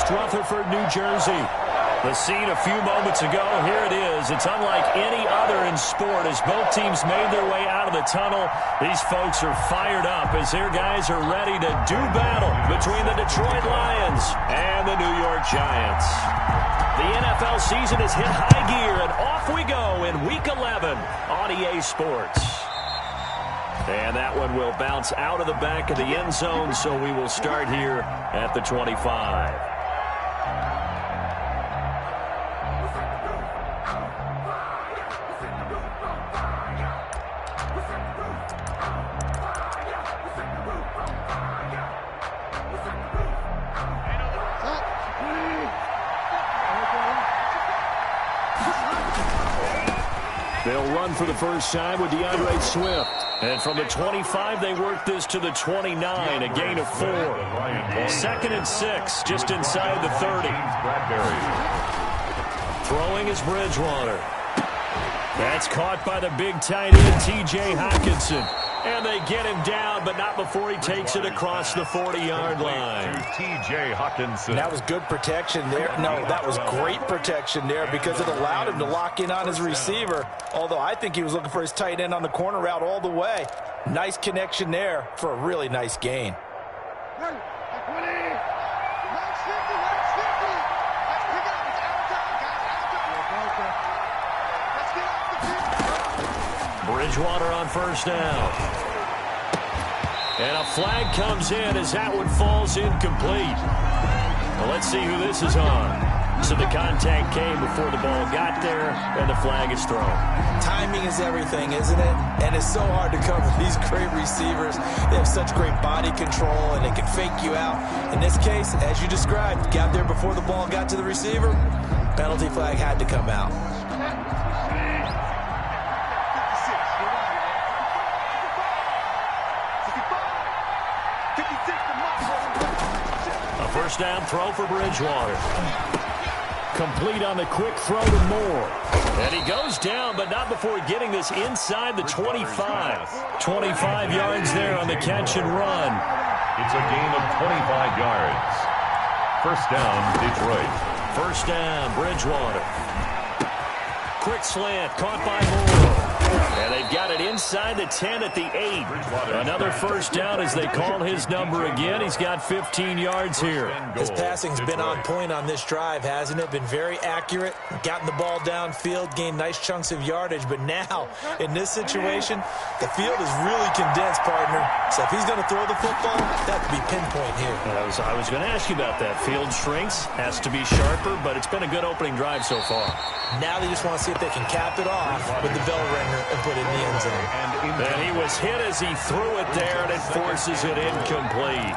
East Rutherford, New Jersey. The scene a few moments ago, here it is. It's unlike any other in sport as both teams made their way out of the tunnel. These folks are fired up as their guys are ready to do battle between the Detroit Lions and the New York Giants. The NFL season has hit high gear, and off we go in Week 11 on EA Sports. And that one will bounce out of the back of the end zone, so we will start here at the 25. They'll run for the first time with DeAndre Swift. And from the 25, they work this to the 29, a gain of 4. 2nd and 6, just inside the 30. Throwing is Bridgewater. That's caught by the big tight end, T.J. Hockenson. And they get him down, but not before he takes it across the 40-yard line. T.J. Hockenson. That was good protection there. No, that was great protection there because it allowed him to lock in on his receiver. Although I think he was looking for his tight end on the corner route all the way. Nice connection there for a really nice gain. Bridgewater on first down. And a flag comes in as that one falls incomplete. Well, let's see who this is on. So the contact came before the ball got there, and the flag is thrown. Timing is everything, isn't it? And it's so hard to cover these great receivers. They have such great body control, and they can fake you out. In this case, as you described, got there before the ball got to the receiver. Penalty flag had to come out. First down throw for Bridgewater. Complete on the quick throw to Moore. And he goes down, but not before getting this inside the 25. 25 yards there on the catch and run. It's a gain of 25 yards. First down, Detroit. First down, Bridgewater. Quick slant, caught by Moore. And they've got it inside the 10 at the 8. Another first down as they call his number again. He's got 15 yards here. His passing's been on point on this drive, hasn't it? Been very accurate. Gotten the ball downfield, gained nice chunks of yardage. But now, in this situation, the field is really condensed, partner. So if he's going to throw the football, that could be pinpoint here. I was going to ask you about that. Field shrinks, has to be sharper, but it's been a good opening drive so far. Now they just want to see if they can cap it off with the bell ringer and put it in the end zone. And he was hit as he threw it there, and it forces it incomplete.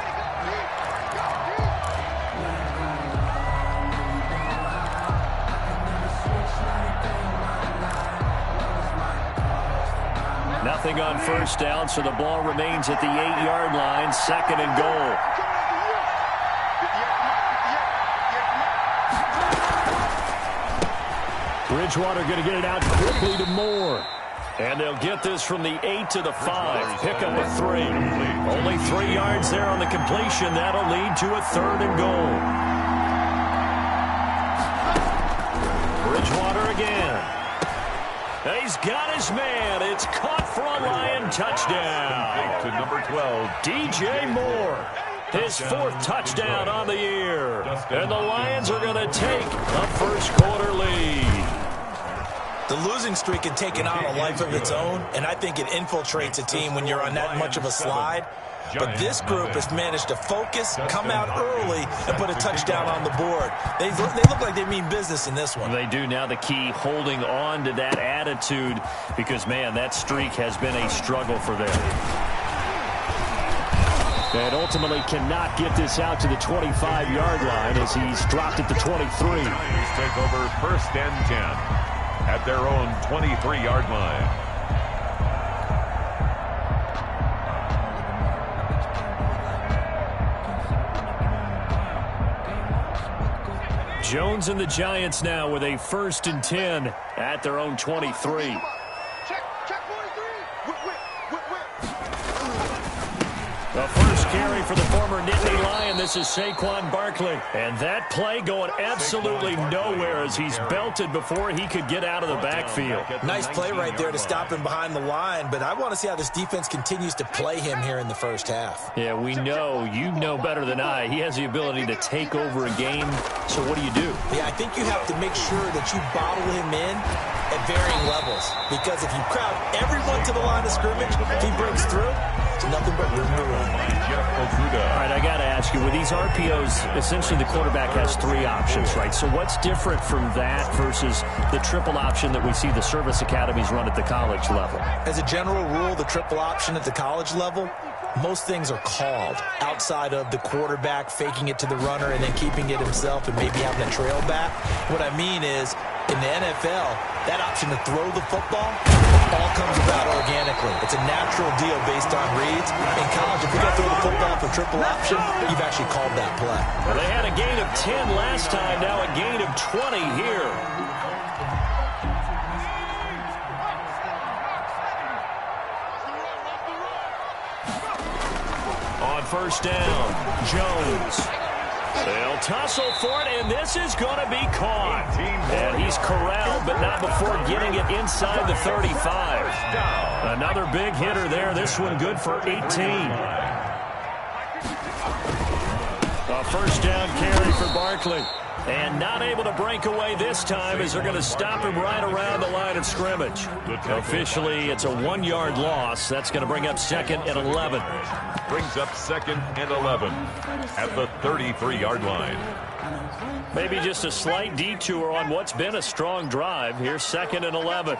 Nothing on first down, so the ball remains at the 8-yard line, 2nd and goal. Bridgewater going to get it out quickly to Moore. And they'll get this from the 8 to the 5. Pick up a 3. Only 3 yards there on the completion. That'll lead to a 3rd and goal. Bridgewater again. He's got his man. It's caught for a Lion touchdown. To number 12, DJ Moore. His 4th touchdown on the year. And the Lions are going to take a first quarter lead. The losing streak had taken on a life of its own, and I think it infiltrates a team when you're on that much of a slide. But this group has managed to focus, come out early, and put a touchdown on the board. They look like they mean business in this one. They do. Now the key, holding on to that attitude, because, man, that streak has been a struggle for them. And ultimately cannot get this out to the 25-yard line as he's dropped at the 23. Lions take over first and 10 at their own 23-yard line. Jones and the Giants now with a 1st and 10 at their own 23. The first carry carry for the former Nittany Lion. This is Saquon Barkley. And that play going absolutely nowhere as he's belted before he could get out of the backfield. Nice play right there to stop him behind the line, but I want to see how this defense continues to play him here in the first half. Yeah, we know, you know better than I, he has the ability to take over a game. So what do you do? Yeah, I think you have to make sure that you bottle him in at varying levels, because if you crowd everyone to the line of scrimmage, if he breaks through, it's nothing but room to run. All right, I got to ask you, with these RPOs, essentially the quarterback has three options, right? So what's different from that versus the triple option that we see the service academies run at the college level? As a general rule, the triple option at the college level, most things are called outside of the quarterback faking it to the runner and then keeping it himself and maybe having a trail back. What I mean is, in the NFL, that option to throw the football all comes about organically. It's a natural deal based on reads. In college, if you're going to throw the football for triple option, you've actually called that play. Well, they had a gain of 10 last time, now a gain of 20 here. On first down, Jones. They'll tussle for it, and this is going to be caught. And he's corralled, but not before getting it inside the 35. Another big hitter there. This one good for 18. A first down carry for Barkley. And not able to break away this time as they're going to stop him right around the line of scrimmage. Officially, it's a 1-yard loss. That's going to bring up 2nd and 11. Brings up 2nd and 11 at the 33-yard line. Maybe just a slight detour on what's been a strong drive. Here's 2nd and 11.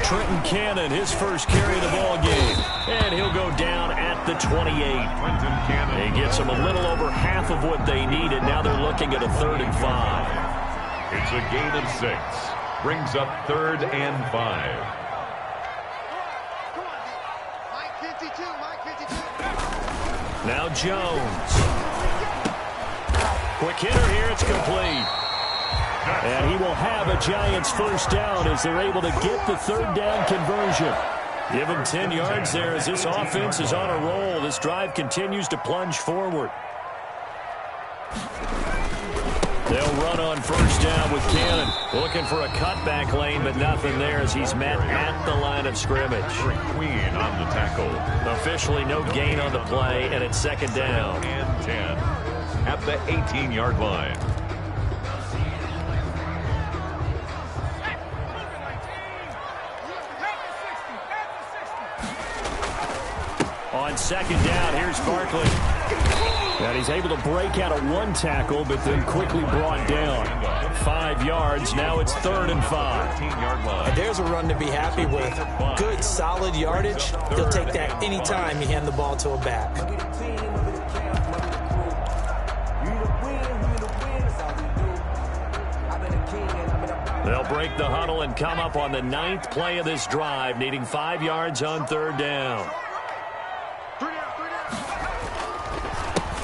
Trenton Cannon, his first carry of the ball game. And he'll go down at the 28. He gets them a little over half of what they needed. Now they're looking at a 3rd and 5. It's a gain of 6. Brings up 3rd and 5. Now Jones. Quick hitter here. It's complete. And he will have a Giants first down as they're able to get the 3rd down conversion. Give him 10 yards there as this offense is on a roll. This drive continues to plunge forward. They'll run on first down with Cannon. Looking for a cutback lane, but nothing there as he's met at the line of scrimmage. Queen on the tackle. Officially no gain on the play, and it's 2nd down. And 10 at the 18-yard line. On 2nd down, here's Barkley. And he's able to break out of one tackle, but then quickly brought down. 5 yards, now it's 3rd and 5. And there's a run to be happy with. Good, solid yardage. He'll take that anytime you hand the ball to a back. They'll break the huddle and come up on the 9th play of this drive, needing 5 yards on 3rd down.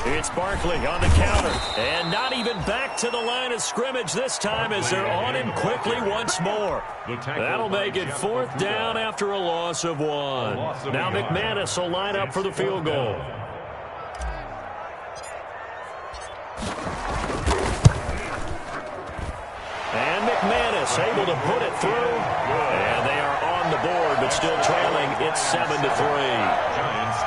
It's Barkley on the counter. And not even back to the line of scrimmage this time as they're on him quickly once more. That'll make it 4th down after a loss of 1. Now McManus will line up for the field goal. And McManus able to put it through. And they are on the board, but still trailing. It's 7-3.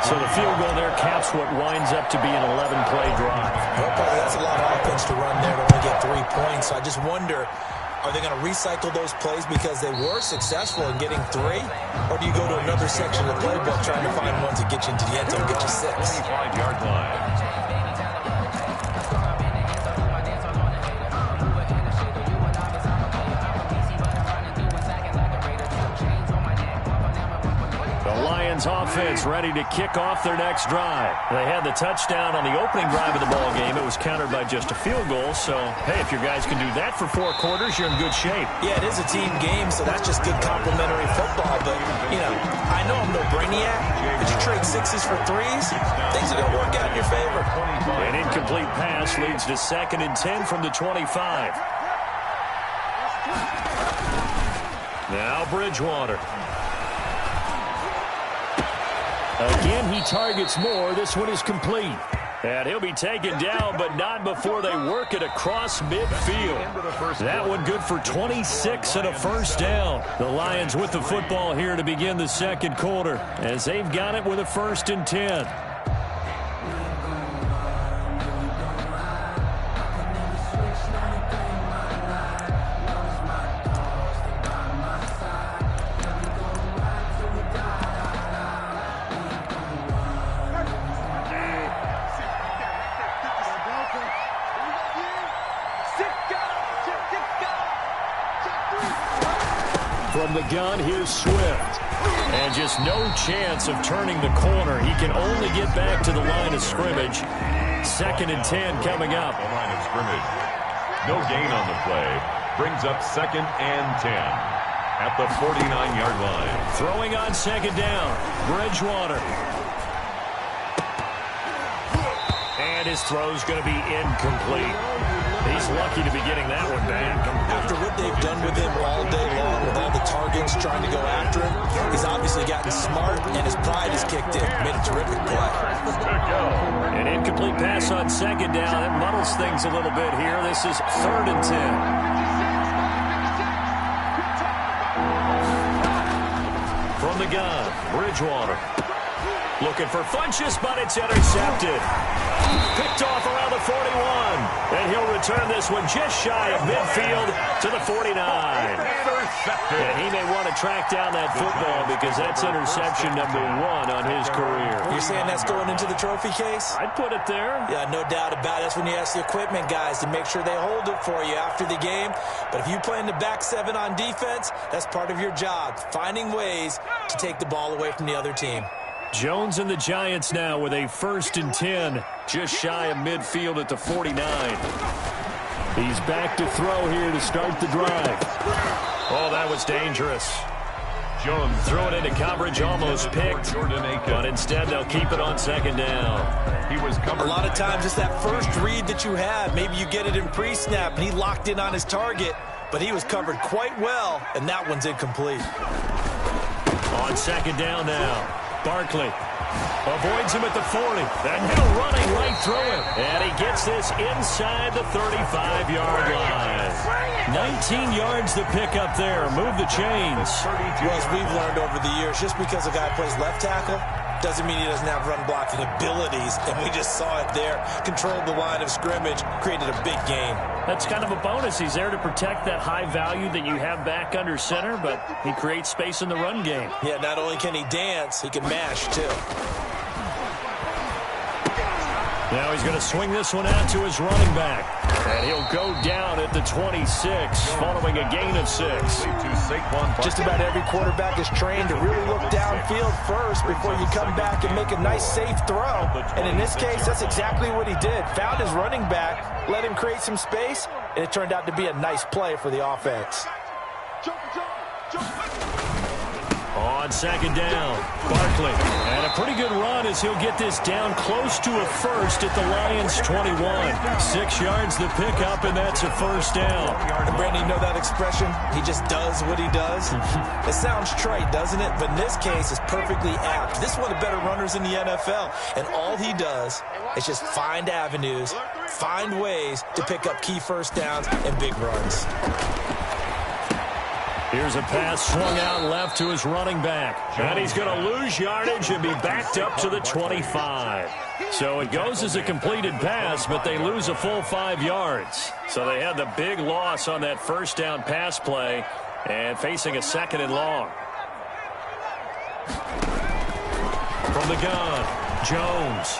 So the field goal there caps what winds up to be an 11-play drive. Well, that's a lot of offense to run there to only get 3 points. So I just wonder, are they going to recycle those plays because they were successful in getting 3? Or do you go to another section of the playbook trying to find ones that get you into the end zone and get you 6? 25-yard line. Offense ready to kick off their next drive. They had the touchdown on the opening drive of the ball game. It was countered by just a field goal. So, hey, if your guys can do that for 4 quarters, you're in good shape. Yeah, it is a team game, so that's just good complimentary football. But, you know, I know I'm no brainiac, but you trade 6s for 3s, things are going to work out in your favor. An incomplete pass leads to 2nd and 10 from the 25. Now Bridgewater. Again, he targets more. This one is complete. And he'll be taken down, but not before they work it across midfield. That one good for 26 and a first down. The Lions with the football here to begin the second quarter, as they've got it with a 1st and 10. From the gun, here's Swift. And just no chance of turning the corner. He can only get back to the line of scrimmage. 2nd and 10 coming up. The line of scrimmage. No gain on the play. Brings up 2nd and 10 at the 49-yard line. Throwing on 2nd down. Bridgewater. And his throw's going to be incomplete. He's lucky to be getting that one back. After what they've done with him all day long, with all the targets trying to go after him, he's obviously gotten smart, and his pride has kicked in. Made a terrific play. An incomplete pass on 2nd down. That muddles things a little bit here. This is 3rd and 10. From the gun, Bridgewater. Looking for Funchess, but it's intercepted. Picked off around the 41. And he'll return this one just shy of midfield to the 49. And he may want to track down that football because that's interception number 1 on his career. You're saying that's going into the trophy case? I'd put it there. Yeah, no doubt about it. That's when you ask the equipment guys to make sure they hold it for you after the game. But if you play in the back 7 on defense, that's part of your job, finding ways to take the ball away from the other team. Jones and the Giants now with a 1st and 10, just shy of midfield at the 49. He's back to throw here to start the drive. Oh, that was dangerous. Jones threw it into coverage, almost picked, but instead they'll keep it on 2nd down. He was covered. A lot of times it's that first read that you have. Maybe you get it in pre-snap, and he locked in on his target, but he was covered quite well, and that one's incomplete. On 2nd down now. Barkley avoids him at the 40. That hill running right through him. And he gets this inside the 35-yard line. 19 yards to pick up there. Move the chains. Well, as we've learned over the years, just because a guy plays left tackle doesn't mean he doesn't have run blocking abilities. And we just saw it there. Controlled the line of scrimmage, created a big gain. That's kind of a bonus. He's there to protect that high value that you have back under center, but he creates space in the run game. Yeah, not only can he dance, he can mash, too. Now he's going to swing this one out to his running back. And he'll go down at the 26, following a gain of 6. Just about every quarterback is trained to really look downfield first before you come back and make a nice, safe throw. And in this case, that's exactly what he did. Found his running back, let him create some space, and it turned out to be a nice play for the offense. On 2nd down, Barkley. And a pretty good run as he'll get this down close to a first at the Lions' 21. 6 yards to pick up, and that's a first down. And Brandon, you know that expression? He just does what he does. It sounds trite, doesn't it? But in this case, it's perfectly apt. This is one of the better runners in the NFL. And all he does is just find avenues, find ways to pick up key first downs and big runs. Here's a pass swung out left to his running back. And he's going to lose yardage and be backed up to the 25. So it goes as a completed pass, but they lose a full 5 yards. So they had the big loss on that first down pass play and facing a 2nd and long. From the gun, Jones.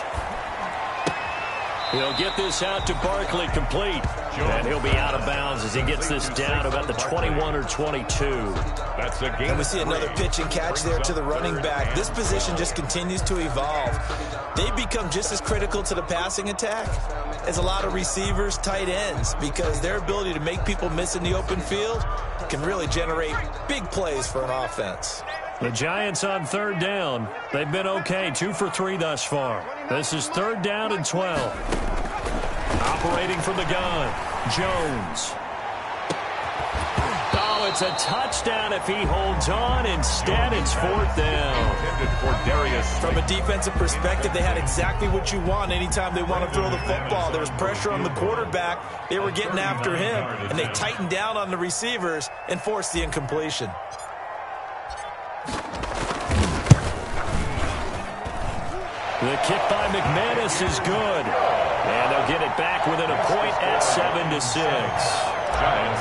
He'll get this out to Barkley complete. And he'll be out of bounds as he gets this down about the 21 or 22. That's a game. And we see another pitch and catch there to the running back. This position just continues to evolve. They become just as critical to the passing attack as a lot of receivers, tight ends, because their ability to make people miss in the open field can really generate big plays for an offense. The Giants on 3rd down. They've been okay, 2 for 3 thus far. This is 3rd down and 12. Operating from the gun, Jones. Oh, it's a touchdown if he holds on. Instead, it's fourth down. From a defensive perspective, they had exactly what you want anytime they want to throw the football. There was pressure on the quarterback. They were getting after him, and they tightened down on the receivers and forced the incompletion. The kick by McManus is good. And they'll get it back within a point at 7-6.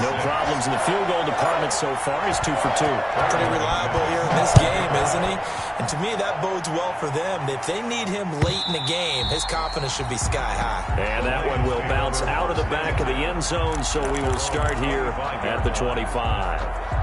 No problems in the field goal department so far. He's 2 for 2. Pretty reliable here in this game, isn't he? And to me, that bodes well for them. If they need him late in the game, his confidence should be sky high. And that one will bounce out of the back of the end zone, so we will start here at the 25.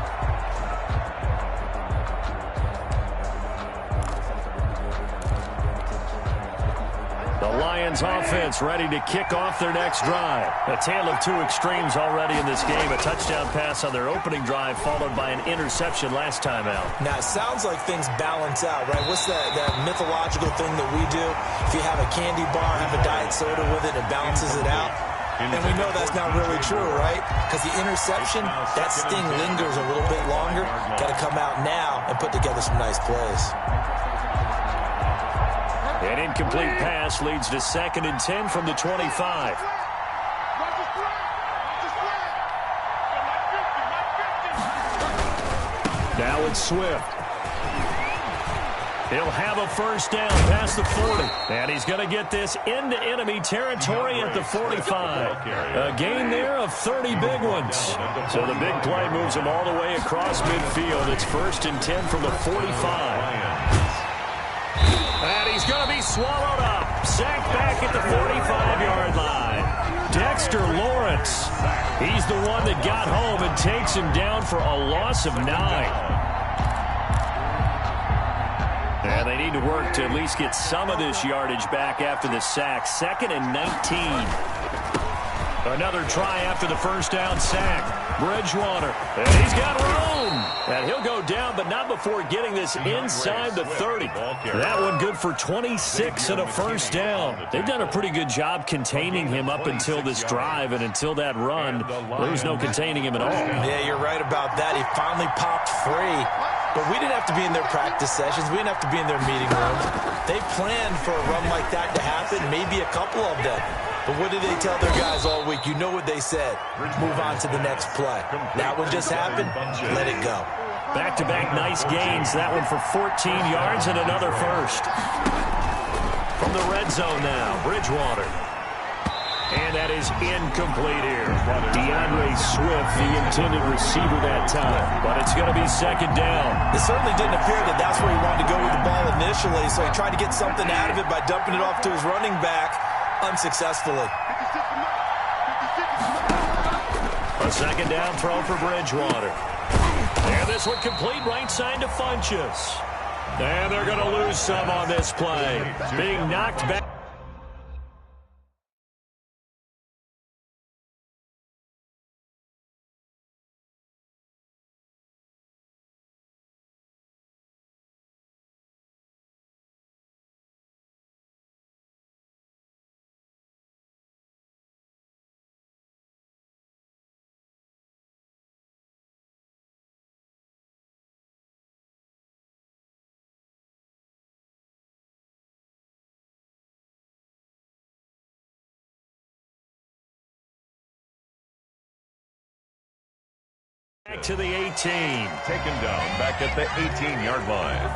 The Lions offense ready to kick off their next drive. A tale of two extremes already in this game. A touchdown pass on their opening drive followed by an interception last time out. Now, it sounds like things balance out, right? What's that mythological thing that we do? If you have a candy bar, have a diet soda with it, it balances it out. And we know that's not really true, right? Because the interception, that sting lingers a little bit longer. Got to come out now and put together some nice plays. An incomplete pass leads to 2nd and 10 from the 25. Now it's Swift. He'll have a first down past the 40. And he's going to get this into enemy territory at the 45. A gain there of 30 big ones. So the big play moves him all the way across midfield. It's 1st and 10 from the 45. And he's going to be swallowed up. Sacked back at the 45-yard line. Dexter Lawrence. He's the one that got home and takes him down for a loss of 9. And they need to work to at least get some of this yardage back after the sack. 2nd and 19. Another try after the first down sack. Bridgewater. And he's got room. And he'll go down, but not before getting this inside the 30. That one good for 26 and a first down. They've done a pretty good job containing him up until this drive, and until that run, there was no containing him at all. Yeah, you're right about that. He finally popped free. But we didn't have to be in their practice sessions. We didn't have to be in their meeting rooms. They planned for a run like that to happen, maybe a couple of them. But what did they tell their guys all week? You know what they said. Move on to the next play. That one just happened. Let it go. Back-to-back nice gains. That one for 14 yards and another first. From the red zone now, Bridgewater. And that is incomplete here. DeAndre Swift, the intended receiver that time. But it's going to be 2nd down. It certainly didn't appear that that's where he wanted to go with the ball initially, so he tried to get something out of it by dumping it off to his running back unsuccessfully. A 2nd down throw for Bridgewater. And this one complete right side to Funchess. And they're going to lose some on this play. Being knocked back. Back to the 18. Taken down back at the 18-yard line.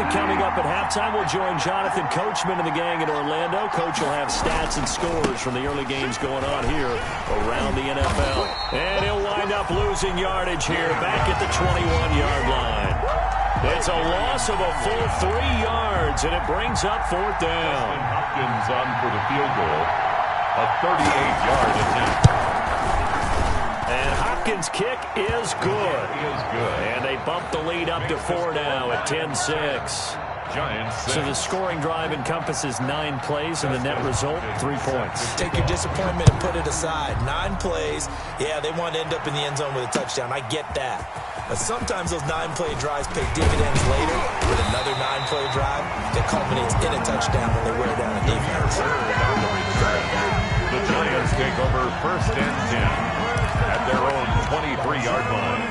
Coming up at halftime, we'll join Jonathan Coachman and the gang in Orlando. Coach will have stats and scores from the early games going on here around the NFL. And he'll wind up losing yardage here back at the 21-yard line. It's a loss of a full 3 yards, and it brings up 4th down. Hopkins on for the field goal. A 38-yard attempt. And Hopkins' kick is good. And they bump the lead up to 4 now at 10-6. So the scoring drive encompasses 9 plays, and the net result, 3 points. Take your disappointment and put it aside. 9 plays. Yeah, they want to end up in the end zone with a touchdown. I get that. But sometimes those 9-play drives pay dividends later with another 9-play drive that culminates in a touchdown when they wear down a defense. The Giants take over 1st and 10 at their own 23-yard line.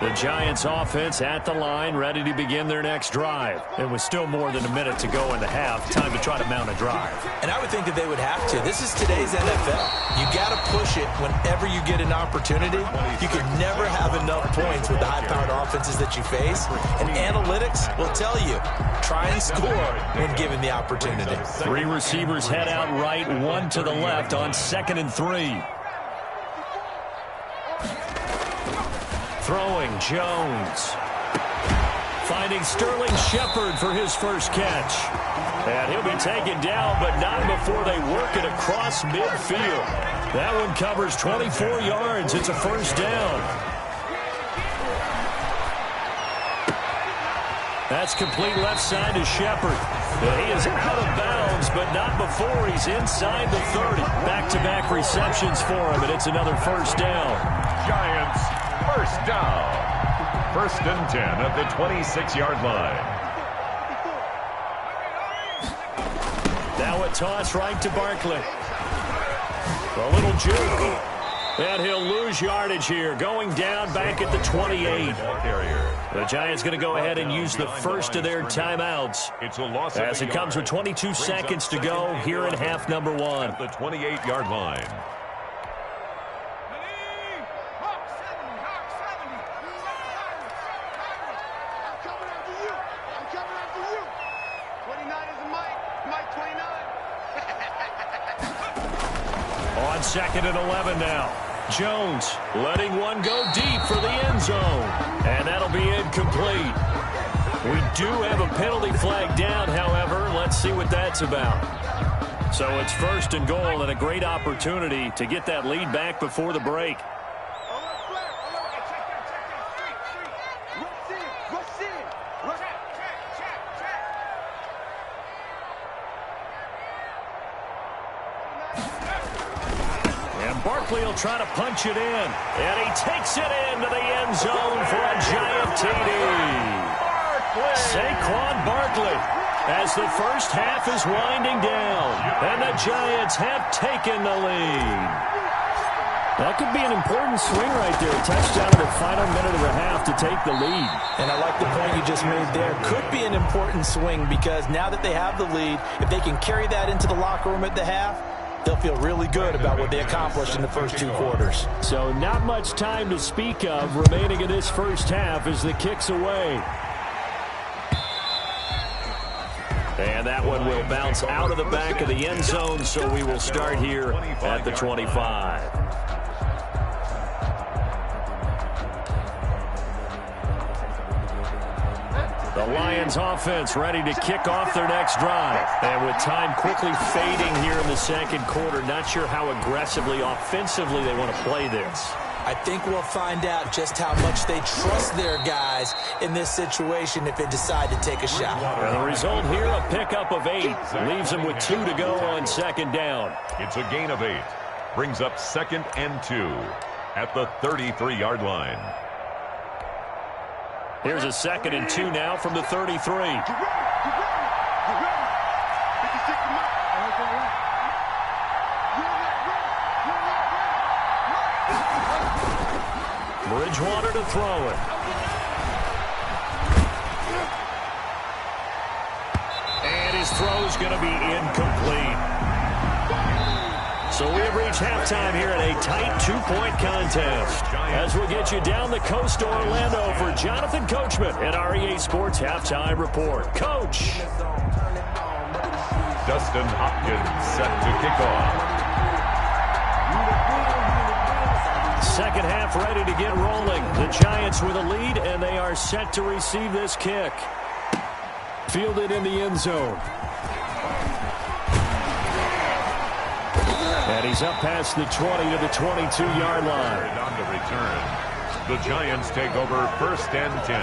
The Giants offense at the line, ready to begin their next drive. And with still more than a minute to go in the half, time to try to mount a drive. And I would think that they would have to. This is today's NFL. You got to push it whenever you get an opportunity. You can never have enough points with the high-powered offenses that you face. And analytics will tell you, try and score when given the opportunity. 3 receivers head out right, 1 to the left on 2nd and 3. Throwing, Jones. Finding Sterling Shepard for his first catch. And he'll be taken down, but not before they work it across midfield. That one covers 24 yards. It's a first down. That's complete left side to Shepard. He is out of bounds, but not before he's inside the 30. Back-to-back receptions for him, and it's another first down. Giants, first down. 1st and 10 at the 26-yard line. Now a toss right to Barkley. A little juke. And he'll lose yardage here, going down back at the 28. The Giants going to go ahead and use the first of their timeouts as it comes with 22 seconds to go here in half number 1. At the 28-yard line. On 2nd and 11 now. Jones letting one go deep for the end zone. And that'll be incomplete. We do have a penalty flag down, however. Let's see what that's about. So it's 1st and goal and a great opportunity to get that lead back before the break. Barkley will try to punch it in, and he takes it into the end zone for a giant TD. Saquon Barkley as the first half is winding down, and the Giants have taken the lead. That could be an important swing right there. A touchdown in the final minute of the half to take the lead. And I like the point you just made there. Could be an important swing because now that they have the lead, if they can carry that into the locker room at the half, they'll feel really good about what they accomplished in the first 2 quarters. So not much time to speak of remaining in this first half as the kick's away. And that one will bounce out of the back of the end zone, so we will start here at the 25. The Lions offense ready to kick off their next drive. And with time quickly fading here in the 2nd quarter, not sure how aggressively, offensively they want to play this. I think we'll find out just how much they trust their guys in this situation if they decide to take a shot. And the result here, a pickup of 8. Leaves them with 2 to go on 2nd down. It's a gain of 8. Brings up 2nd and 2 at the 33-yard line. Here's a 2nd and 2 now from the 33. Bridgewater to throw it. And his throw's going to be incomplete. So we have reached halftime here in a tight 2-point contest. As we'll get you down the coast to Orlando for Jonathan Coachman at our EA Sports Halftime Report. Coach. Dustin Hopkins set to kick off. Second half ready to get rolling. The Giants with a lead, and they are set to receive this kick. Fielded in the end zone. And he's up past the 20 to the 22-yard line. On the return, the Giants take over 1st and 10.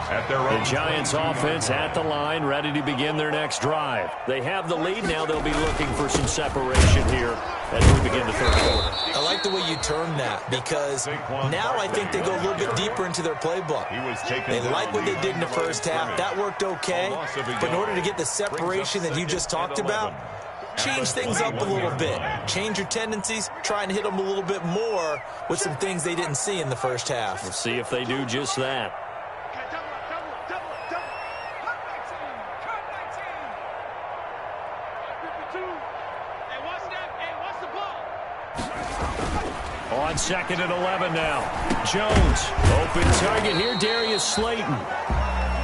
At their The own Giants offense at the line, ready to begin their next drive. They have the lead. Now they'll be looking for some separation here as we begin the third quarter. I like the way you termed that, because now I think they go a little bit deeper into their playbook. They like what they did in the first half. That worked okay. But in order to get the separation that you just talked about, change things up a little bit. Change your tendencies. Try and hit them a little bit more with some things they didn't see in the first half. We'll see if they do just that. On 2nd and 11 now. Jones, open target here, Darius Slayton.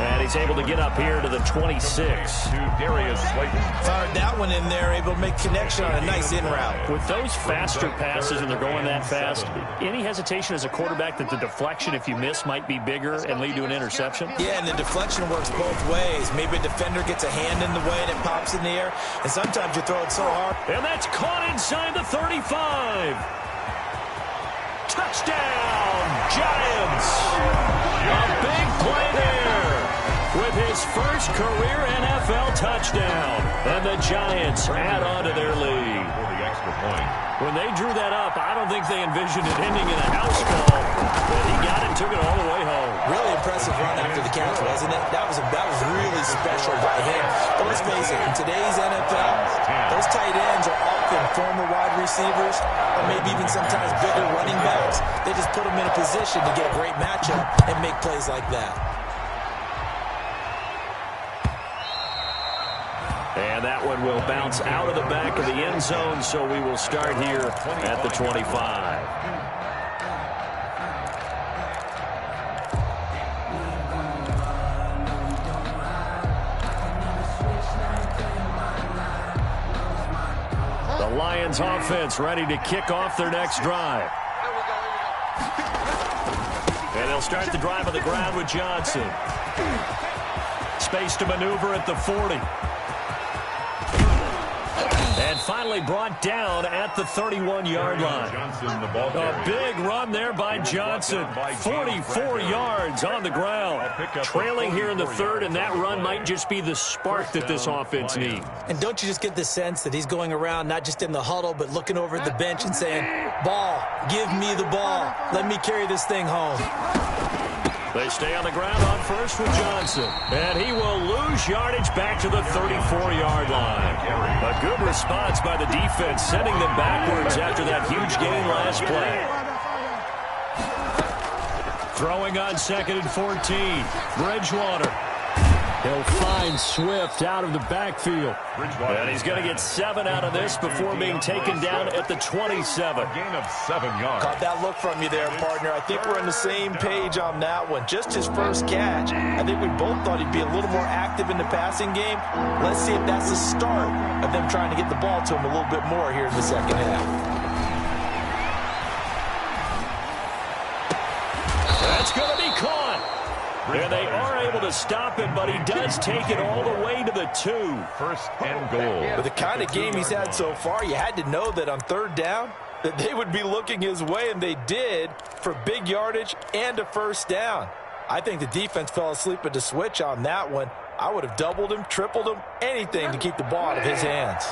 And he's able to get up here to the 26. To Darius Slayton. Fired that one in there, able to make connection on a nice in route. With those faster passes and they're going that fast, any hesitation as a quarterback that the deflection, if you miss, might be bigger and lead to an interception? Yeah, and the deflection works both ways. Maybe a defender gets a hand in the way and it pops in the air, and sometimes you throw it so hard. And that's caught inside the 35. Touchdown, Giants. A big play there with his first career NFL touchdown. And the Giants add on to their lead. For the extra point. When they drew that up, I don't think they envisioned it ending in a house call. But he got it and took it all the way home. Really impressive run after the catch, wasn't it? That was really special by him. But let's face it, in today's NFL, those tight ends are often former wide receivers, or maybe even sometimes bigger running backs. They just put them in a position to get a great matchup and make plays like that. And that one will bounce out of the back of the end zone, so we will start here at the 25. The Lions offense ready to kick off their next drive. And they'll start the drive on the ground with Johnson. Space to maneuver at the 40. And finally brought down at the 31-yard line. A big run there by Johnson. 44 yards on the ground. Trailing here in the third, and that run might just be the spark that this offense needs. And don't you just get the sense that he's going around not just in the huddle, but looking over at the bench and saying, ball, give me the ball. Let me carry this thing home. They stay on the ground on first with Johnson. And he will lose yardage back to the 34-yard line. A good response by the defense, sending them backwards after that huge gain last play. Throwing on 2nd and 14. Bridgewater. He'll find Swift out of the backfield. And he's going to get 7 out of this before being taken down at the 27. Gain of 7 yards. Caught that look from you there, partner. I think we're on the same page on that one. Just his first catch. I think we both thought he'd be a little more active in the passing game. Let's see if that's the start of them trying to get the ball to him a little bit more here in the second half. That's going to be caught. And they are able to stop him, but he does take it all the way to the 2. First and goal. With the kind of game he's had so far, you had to know that on third down that they would be looking his way, and they did, for big yardage and a first down. I think the defense fell asleep at the switch on that one. I would have doubled him, tripled him, anything to keep the ball out of his hands.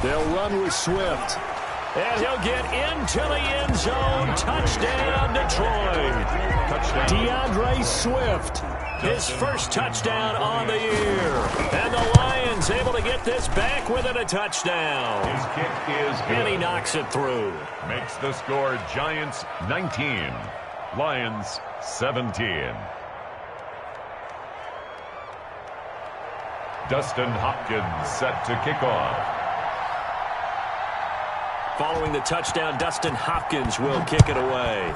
They'll run with Swift. And he'll get into the end zone. Touchdown, Detroit. Touchdown. DeAndre Swift, his first touchdown on the year. And the Lions able to get this back within a touchdown. His kick is good. And he knocks it through. Makes the score Giants 19, Lions 17. Dustin Hopkins set to kick off. Following the touchdown, Dustin Hopkins will kick it away.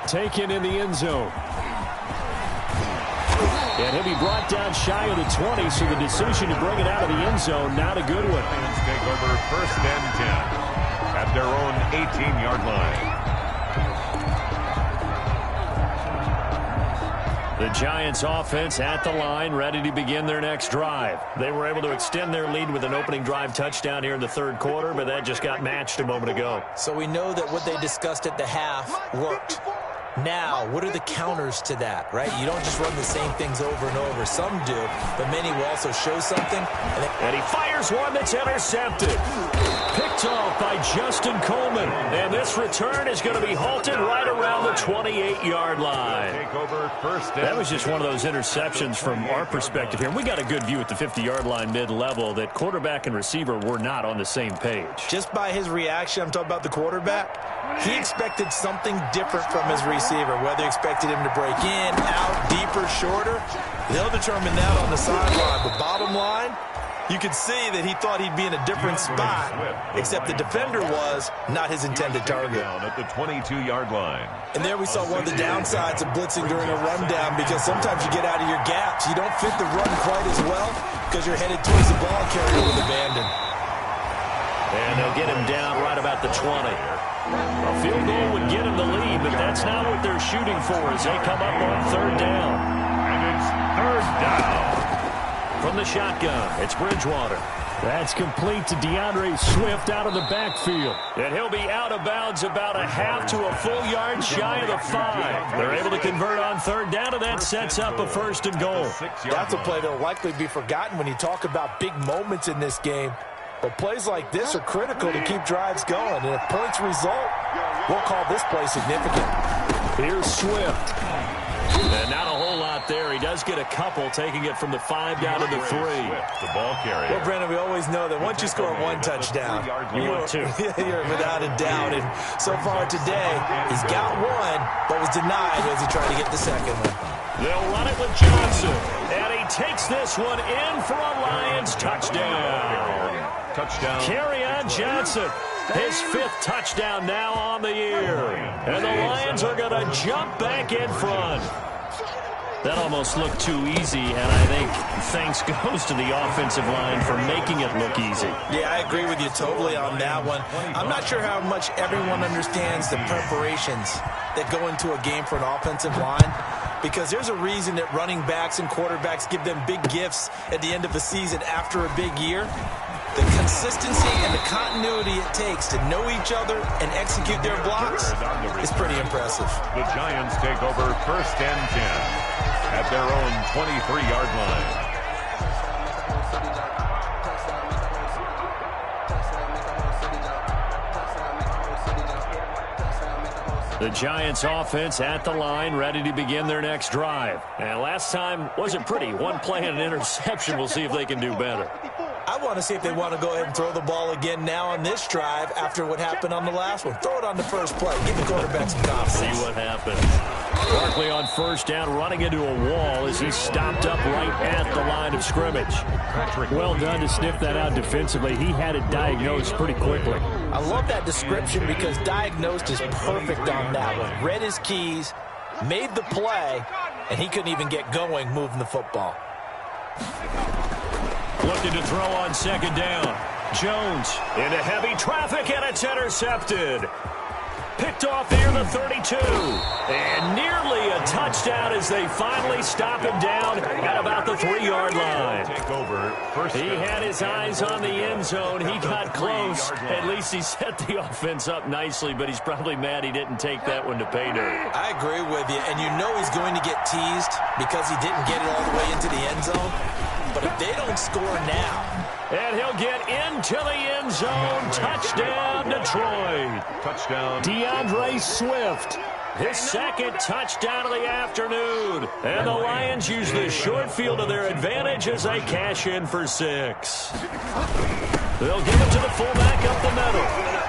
Taken in the end zone. And he'll be brought down shy of the 20, so the decision to bring it out of the end zone, not a good one. Lions take over first and 10 at their own 18-yard line. The Giants offense at the line, ready to begin their next drive. They were able to extend their lead with an opening drive touchdown here in the third quarter, but that just got matched a moment ago. So we know that what they discussed at the half worked. Now, what are the counters to that, right? You don't just run the same things over and over. Some do, but many will also show something. And he fires one that's intercepted. Picked off by Justin Coleman. And this return is going to be halted right around the 28-yard line. That was just one of those interceptions from our perspective here. We got a good view at the 50-yard line mid-level that quarterback and receiver were not on the same page. Just by his reaction, I'm talking about the quarterback, he expected something different from his receiver, whether he expected him to break in, out, deeper, shorter. They'll determine that on the sideline. But bottom line, you could see that he thought he'd be in a different spot, except the defender was not his intended target. At the 22-yard line. And there we saw one of the downsides of blitzing during a rundown, because sometimes you get out of your gaps. You don't fit the run quite as well because you're headed towards the ball carrier with abandon. And they'll get him down right about the 20. A field goal would get him the lead, but that's not what they're shooting for as they come up on third down. And it's third down. From the shotgun, it's Bridgewater. That's complete to DeAndre Swift out of the backfield. And he'll be out of bounds about a half to a full yard shy of the 5. They're able to convert on third down, and that sets up a first and goal. That's a play that will likely be forgotten when you talk about big moments in this game. But plays like this are critical to keep drives going. And if points result, we'll call this play significant. Here's Swift. And not a whole lot there. He does get a couple, taking it from the 5 down to the 3. The ball carrier. Well, Brandon, we always know that once you score one touchdown, you want two. You're without a doubt. And so far today, he's got one, but was denied as he tried to get the second one. They'll run it with Johnson. And he takes this one in for a Lions touchdown. Touchdown. Kerryon Johnson. His 5th touchdown now on the year. And the Lions are going to jump back in front. That almost looked too easy, and I think thanks goes to the offensive line for making it look easy. Yeah, I agree with you totally on that one. I'm not sure how much everyone understands the preparations that go into a game for an offensive line, because there's a reason that running backs and quarterbacks give them big gifts at the end of a season after a big year. The consistency and the continuity it takes to know each other and execute their blocks is pretty impressive. The Giants take over first and 10 at their own 23-yard line. The Giants offense at the line, ready to begin their next drive. And last time wasn't pretty. One play and an interception. We'll see if they can do better. I want to see if they want to go ahead and throw the ball again now on this drive after what happened on the last one. Throw it on the first play. Give the quarterback some confidence. See what happens. Barkley on first down, running into a wall as he's stopped up right at the line of scrimmage. Well done to sniff that out defensively. He had it diagnosed pretty quickly. I love that description because diagnosed is perfect on that one. Read his keys, made the play, and he couldn't even get going moving the football. Looking to throw on second down. Jones into heavy traffic, and it's intercepted. Picked off near the 32. And nearly a touchdown as they finally stop him down at about the 3-yard line. Take over first. He had his eyes on the end zone. He got close. At least he set the offense up nicely, but he's probably mad he didn't take that one to pay dirt. I agree with you, and you know he's going to get teased because he didn't get it all the way into the end zone. But if they don't score now, and he'll get into the end zone. Touchdown, Detroit. Touchdown. DeAndre Swift. His 2nd touchdown of the afternoon. And the Lions use the short field to their advantage as they cash in for 6. They'll give it to the fullback up the middle.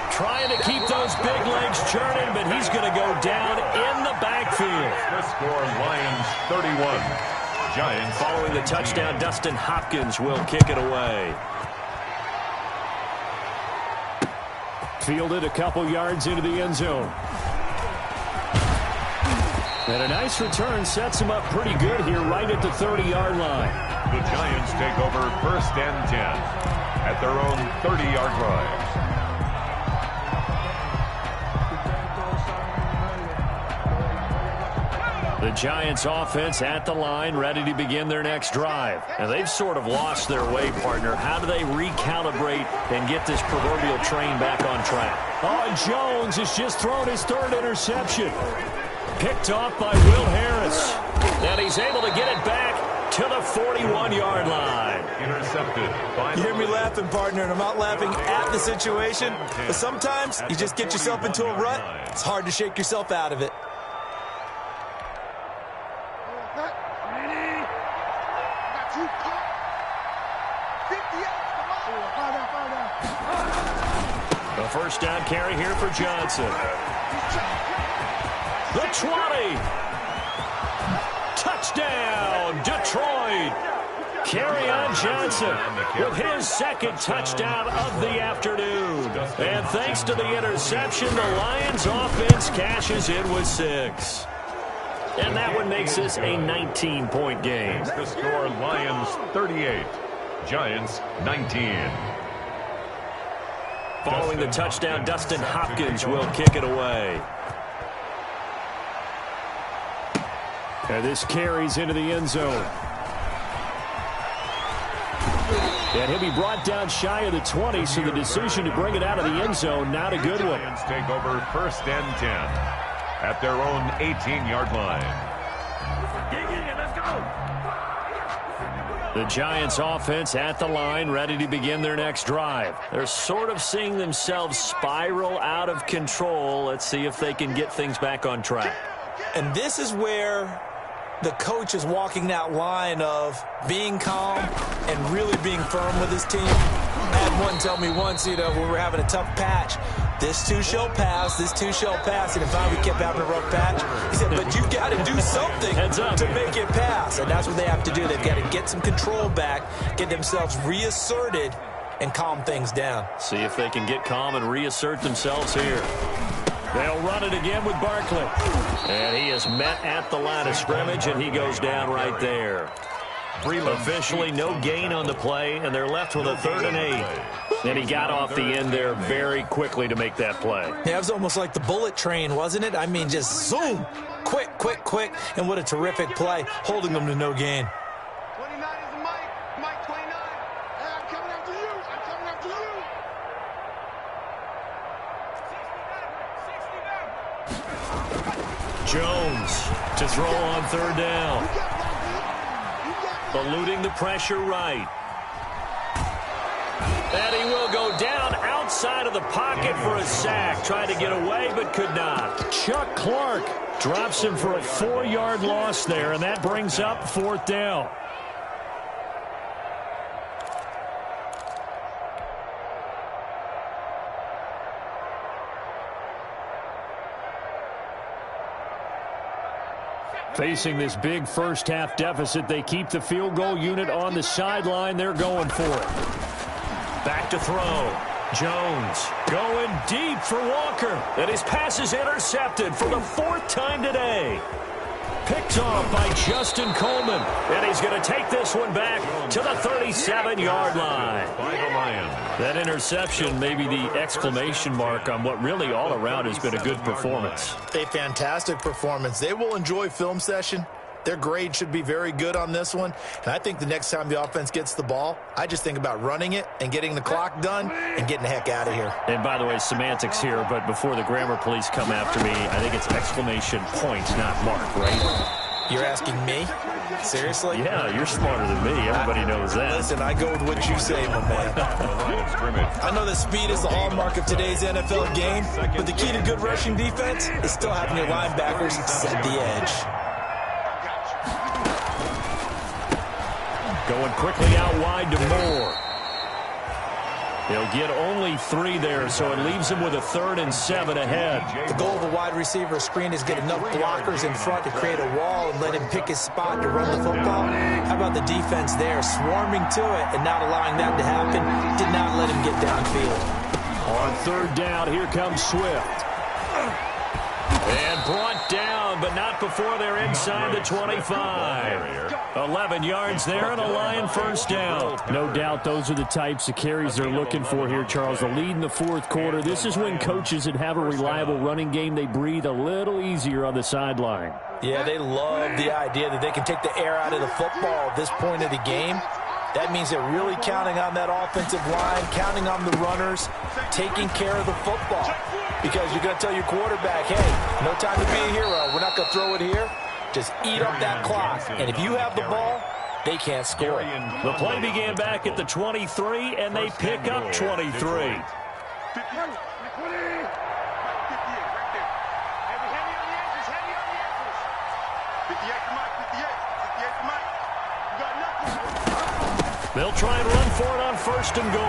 Trying to keep those big legs churning, but he's going to go down in the backfield. The score, Lions 31. Giants. Following the touchdown, Dustin Hopkins will kick it away. Fielded a couple yards into the end zone. And a nice return sets him up pretty good here right at the 30-yard line. The Giants take over first and 10 at their own 30-yard line. The Giants offense at the line, ready to begin their next drive. And they've sort of lost their way, partner. How do they recalibrate and get this proverbial train back on track? Oh, and Jones has just thrown his third interception. Picked off by Will Harris. And he's able to get it back to the 41-yard line. Intercepted. You hear me laughing, partner, and I'm not laughing at the situation. But sometimes you just get yourself into a rut. It's hard to shake yourself out of it. The first down carry here for Johnson. The 20. Touchdown, Detroit. Kerryon Johnson with his second touchdown of the afternoon. And thanks to the interception, the Lions offense cashes in with 6. And that one makes this a 19-point game. The score, Lions 38, Giants 19. Following the touchdown, Dustin Hopkins will kick it away. And this carries into the end zone. And he'll be brought down shy of the 20, so the decision to bring it out of the end zone, not a good one. Giants take over 1st and 10 at their own 18-yard line. The Giants offense at the line, ready to begin their next drive. They're sort of seeing themselves spiral out of control. Let's see if they can get things back on track. And this is where the coach is walking that line of being calm and really being firm with his team. I had one tell me once, when we were having a tough patch, this too shall pass, this too shall pass. And if we kept having a rough patch, he said, but you got to do something to make it pass. And that's what they have to do. They've got to get some control back, get themselves reasserted, and calm things down. See if they can get calm and reassert themselves here. They'll run it again with Barkley. And he is met at the line of scrimmage, and he goes down right there. Officially no gain on the play, and they're left with a 3rd and 8. And he got off the end there very quickly to make that play. Yeah, it was almost like the bullet train, wasn't it? I mean, just zoom, quick, quick, quick, and what a terrific play, holding them to no gain. 29 is the Mike 29. Hey, I'm coming after you. I'm coming after you. Jones to throw on 3rd down. Eluding the pressure right. And he will go down outside of the pocket for a sack. Tried to get away, but could not. Chuck Clark drops him for a 4-yard loss there, and that brings up 4th down. Facing this big first-half deficit, they keep the field goal unit on the sideline. They're going for it. Back to throw. Jones going deep for Walker. And his pass is intercepted for the 4th time today. Picked off by Justin Coleman. And he's going to take this one back to the 37-yard line. By the Lions. That interception may be the exclamation mark on what really all around has been a good performance. A fantastic performance. They will enjoy film session. Their grade should be very good on this one. And I think the next time the offense gets the ball, I just think about running it and getting the clock done and getting the heck out of here. And by the way, semantics here, but before the grammar police come after me, I think it's exclamation point, not mark, right? You're asking me? Seriously? Yeah, you're smarter than me. Everybody knows that. Listen, I go with what you say, my man. I know that speed is the hallmark of today's NFL game, but the key to good rushing defense is still having your linebackers set the edge. Going quickly out wide to Moore. They'll get only 3 there, so it leaves them with a 3rd and 7 ahead. The goal of a wide receiver screen is get enough blockers in front to create a wall and let him pick his spot to run the football. How about the defense there, swarming to it and not allowing that to happen? Did not let him get downfield. On 3rd down, here comes Swift. And brought down, but not before they're inside the 25. 11 yards there and a Lion first down. No doubt those are the types of carries they're looking for here, Charles. The lead in the fourth quarter. This is when coaches that have a reliable running game, they breathe a little easier on the sideline. Yeah, they love the idea that they can take the air out of the football at this point of the game. That means they're really counting on that offensive line, counting on the runners, taking care of the football. Because you're going to tell your quarterback, hey, no time to be a hero. We're not going to throw it here. Just eat up that clock. And if you have the ball, they can't score. The play began back at the 23, and they pick up 23. They'll try and run for it on first and goal.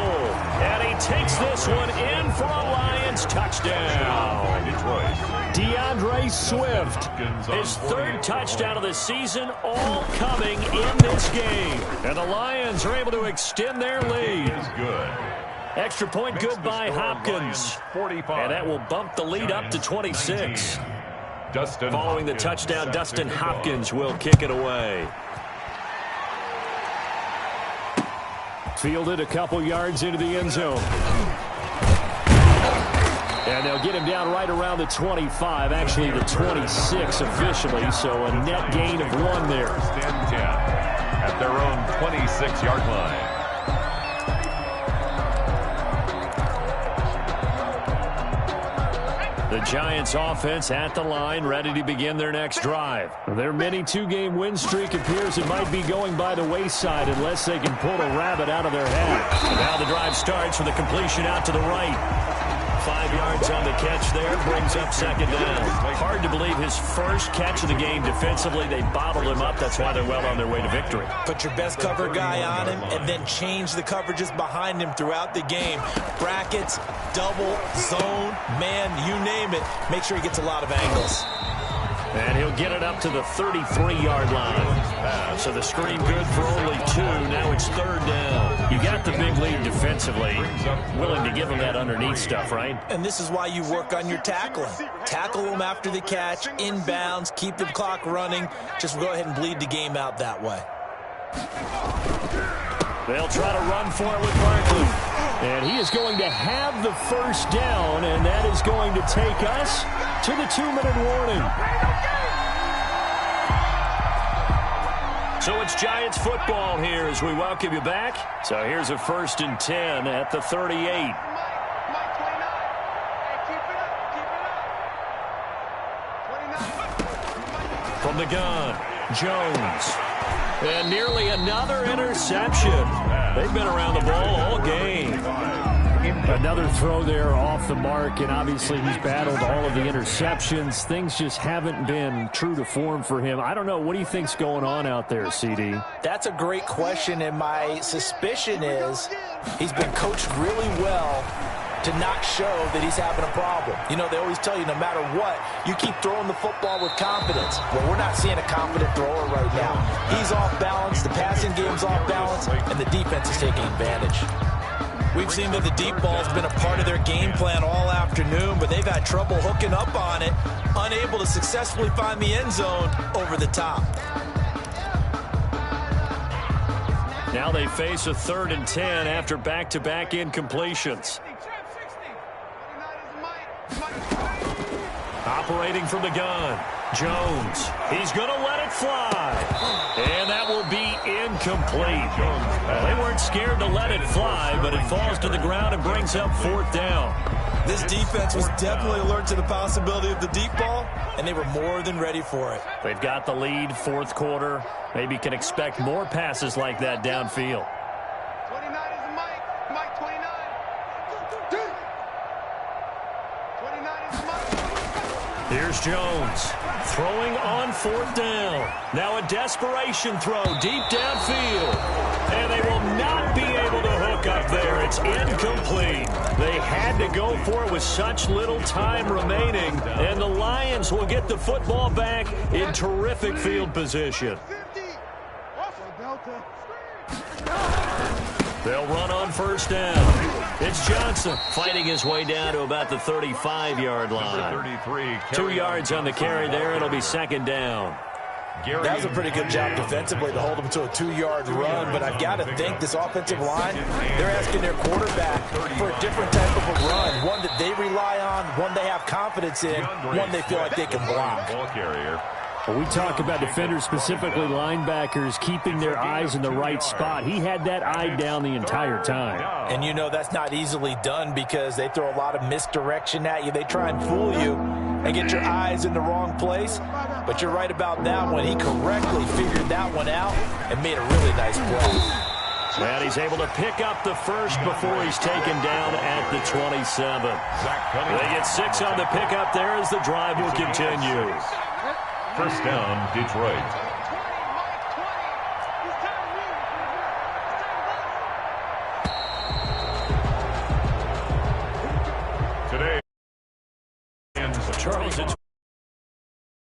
And he takes this one in for a Lions touchdown. DeAndre Swift, his third touchdown of the season, all coming in this game. And the Lions are able to extend their lead. Extra point good by Hopkins. And that will bump the lead up to 26. Following the touchdown, Dustin Hopkins will kick it away. Fielded a couple yards into the end zone. And they'll get him down right around the 25, actually the 26 officially, so a net gain of 1 there. At their own 26-yard line. The Giants offense at the line, ready to begin their next drive. Their mini two-game win streak appears it might be going by the wayside unless they can pull a rabbit out of their hat. Now the drive starts with a completion out to the right. 5 yards on the catch there, brings up second down. Hard to believe his first catch of the game defensively. They bottled him up. That's why they're well on their way to victory. Put your best cover guy on him and then change the coverages behind him throughout the game. Brackets, double, zone, man, you name it. Make sure he gets a lot of angles. And he'll get it up to the 33-yard line. So the screen good for only 2. Now it's third down. You got the big lead defensively. Willing to give him that underneath stuff, right? And this is why you work on your tackling. Tackle them after the catch, inbounds, keep the clock running. Just go ahead and bleed the game out that way. They'll try to run for it with Barkley. And he is going to have the first down, and that is going to take us to the 2-minute warning. So it's Giants football here as we welcome you back. So here's a 1st and 10 at the 38. From the gun, Jones. And nearly another interception. They've been around the ball all game. Another throw there off the mark, and obviously he's battled all of the interceptions. Things just haven't been true to form for him. I don't know. What do you think's going on out there, CD? That's a great question, and my suspicion is he's been coached really well to not show that he's having a problem. You know, they always tell you no matter what, you keep throwing the football with confidence. Well, we're not seeing a confident thrower right now. He's off balance, the passing game's off balance, and the defense is taking advantage. We've seen that the deep ball's been a part of their game plan all afternoon, but they've had trouble hooking up on it, unable to successfully find the end zone over the top. Now they face a 3rd and 10 after back-to-back incompletions. Operating from the gun, Jones. He's going to let it fly. And that will be incomplete. They weren't scared to let it fly, but it falls to the ground and brings up 4th down. This defense was definitely alert to the possibility of the deep ball, and they were more than ready for it. They've got the lead, 4th quarter. Maybe can expect more passes like that downfield. 29 is Mike. Mike 29. 29 is Mike. Here's Jones throwing on 4th down. Now a desperation throw deep downfield. And they will not be able to hook up there. It's incomplete. They had to go for it with such little time remaining. And the Lions will get the football back in terrific field position. They'll run on first down. It's Johnson fighting his way down to about the 35-yard line. 33, 2 yards on the carry there. It'll be second down. That was a pretty good job defensively to hold them to a 2-yard run, but I've got to think this offensive line, they're asking their quarterback for a different type of a run, one that they rely on, one they have confidence in, one they feel like they can block. Ball carrier. Well, we talk about defenders, specifically linebackers, keeping their eyes in the right spot. He had that eye down the entire time. And you know that's not easily done because they throw a lot of misdirection at you. They try and fool you and get your eyes in the wrong place. But you're right about that one. He correctly figured that one out and made a really nice play. And he's able to pick up the first before he's taken down at the 27. They get 6 on the pickup there as the drive will continue. First down, Detroit. Today, Charles, it's